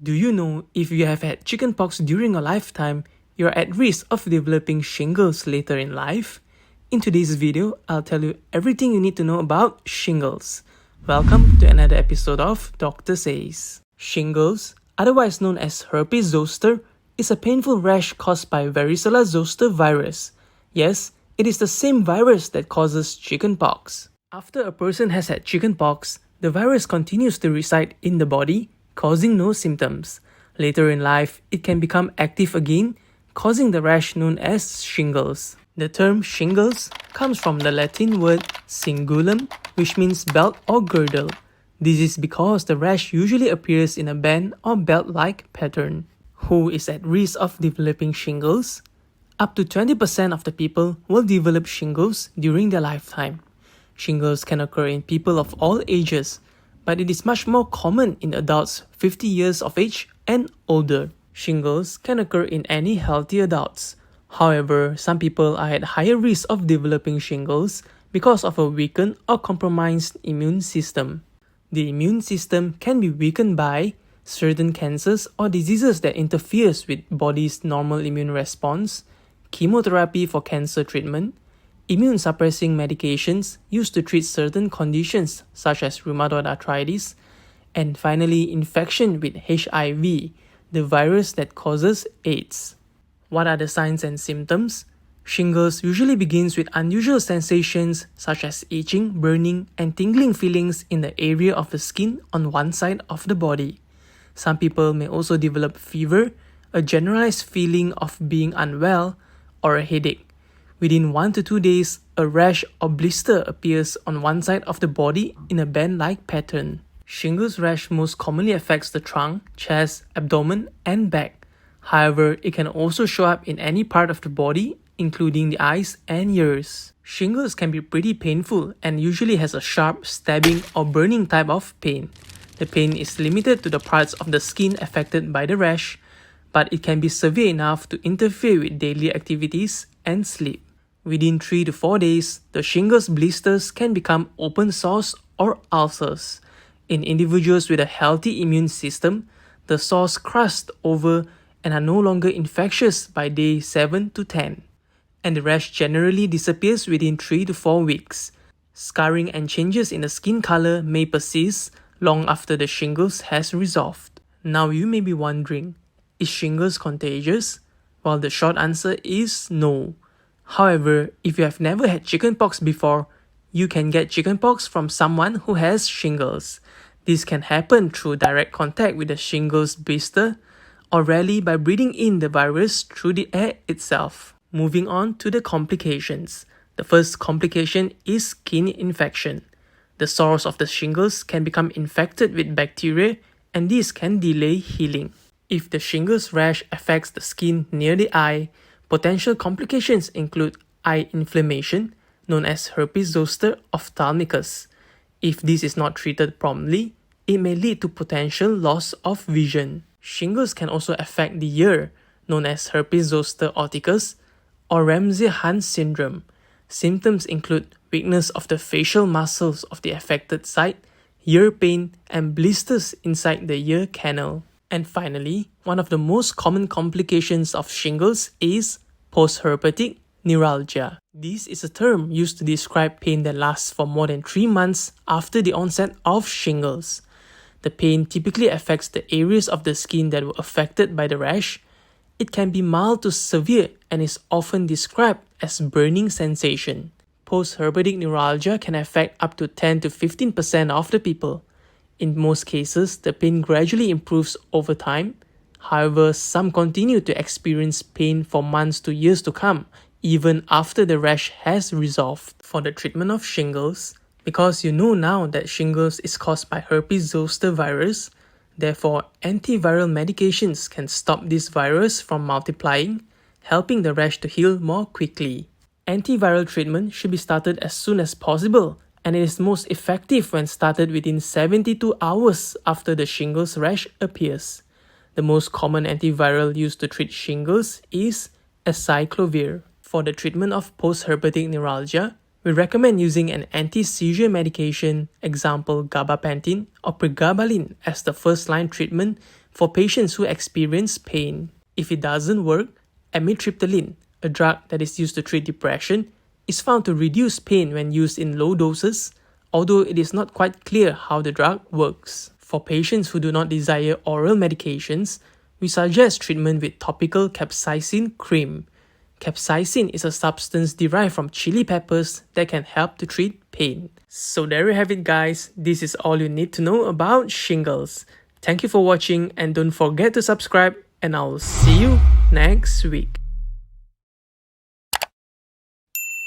Do you know if you have had chickenpox during your lifetime, you're at risk of developing shingles later in life? In today's video, I'll tell you everything you need to know about shingles. Welcome to another episode of Doctor Says. Shingles, otherwise known as herpes zoster, is a painful rash caused by varicella zoster virus. Yes, it is the same virus that causes chickenpox. After a person has had chickenpox, the virus continues to reside in the body, causing no symptoms. Later in life, it can become active again, causing the rash known as shingles. The term shingles comes from the Latin word cingulum, which means belt or girdle. This is because the rash usually appears in a band or belt-like pattern. Who is at risk of developing shingles? Up to 20% of the people will develop shingles during their lifetime. Shingles can occur in people of all ages, but it is much more common in adults 50 years of age and older. Shingles can occur in any healthy adults. However, some people are at higher risk of developing shingles because of a weakened or compromised immune system. The immune system can be weakened by certain cancers or diseases that interferes with body's normal immune response, chemotherapy for cancer treatment, immune-suppressing medications used to treat certain conditions such as rheumatoid arthritis, and finally infection with HIV, the virus that causes AIDS. What are the signs and symptoms? Shingles usually begins with unusual sensations such as itching, burning, and tingling feelings in the area of the skin on one side of the body. Some people may also develop fever, a generalized feeling of being unwell, or a headache. Within 1 to 2 days, a rash or blister appears on one side of the body in a band-like pattern. Shingles rash most commonly affects the trunk, chest, abdomen, and back. However, it can also show up in any part of the body, including the eyes and ears. Shingles can be pretty painful and usually has a sharp, stabbing, or burning type of pain. The pain is limited to the parts of the skin affected by the rash, but it can be severe enough to interfere with daily activities and sleep. Within 3 to 4 days, the shingles blisters can become open sores or ulcers. In individuals with a healthy immune system, the sores crust over and are no longer infectious by day 7 to 10. And the rash generally disappears within 3 to 4 weeks. Scarring and changes in the skin color may persist long after the shingles has resolved. Now you may be wondering, is shingles contagious? Well, the short answer is no. However, if you have never had chickenpox before, you can get chickenpox from someone who has shingles. This can happen through direct contact with the shingles blister, or rarely by breathing in the virus through the air itself. Moving on to the complications. The first complication is skin infection. The sores of the shingles can become infected with bacteria, and this can delay healing. If the shingles rash affects the skin near the eye, potential complications include eye inflammation, known as herpes zoster ophthalmicus. If this is not treated promptly, it may lead to potential loss of vision. Shingles can also affect the ear, known as herpes zoster oticus or Ramsay-Hunt syndrome. Symptoms include weakness of the facial muscles of the affected side, ear pain, and blisters inside the ear canal. And finally, one of the most common complications of shingles is postherpetic neuralgia. This is a term used to describe pain that lasts for more than 3 months after the onset of shingles. The pain typically affects the areas of the skin that were affected by the rash. It can be mild to severe and is often described as burning sensation. Postherpetic neuralgia can affect up to 10 to 15% of the people. In most cases, the pain gradually improves over time. However, some continue to experience pain for months to years to come, even after the rash has resolved. For the treatment of shingles, because you know now that shingles is caused by herpes zoster virus, therefore antiviral medications can stop this virus from multiplying, helping the rash to heal more quickly. Antiviral treatment should be started as soon as possible, and it is most effective when started within 72 hours after the shingles rash appears. The most common antiviral used to treat shingles is acyclovir. For the treatment of postherpetic neuralgia, we recommend using an anti-seizure medication, example gabapentin or pregabalin, as the first-line treatment for patients who experience pain. If it doesn't work, amitriptyline, a drug that is used to treat depression, is found to reduce pain when used in low doses, although it is not quite clear how the drug works. For patients who do not desire oral medications, we suggest treatment with topical capsaicin cream. Capsaicin is a substance derived from chili peppers that can help to treat pain. So there you have it, guys. This is all you need to know about shingles. Thank you for watching and don't forget to subscribe, and I'll see you next week.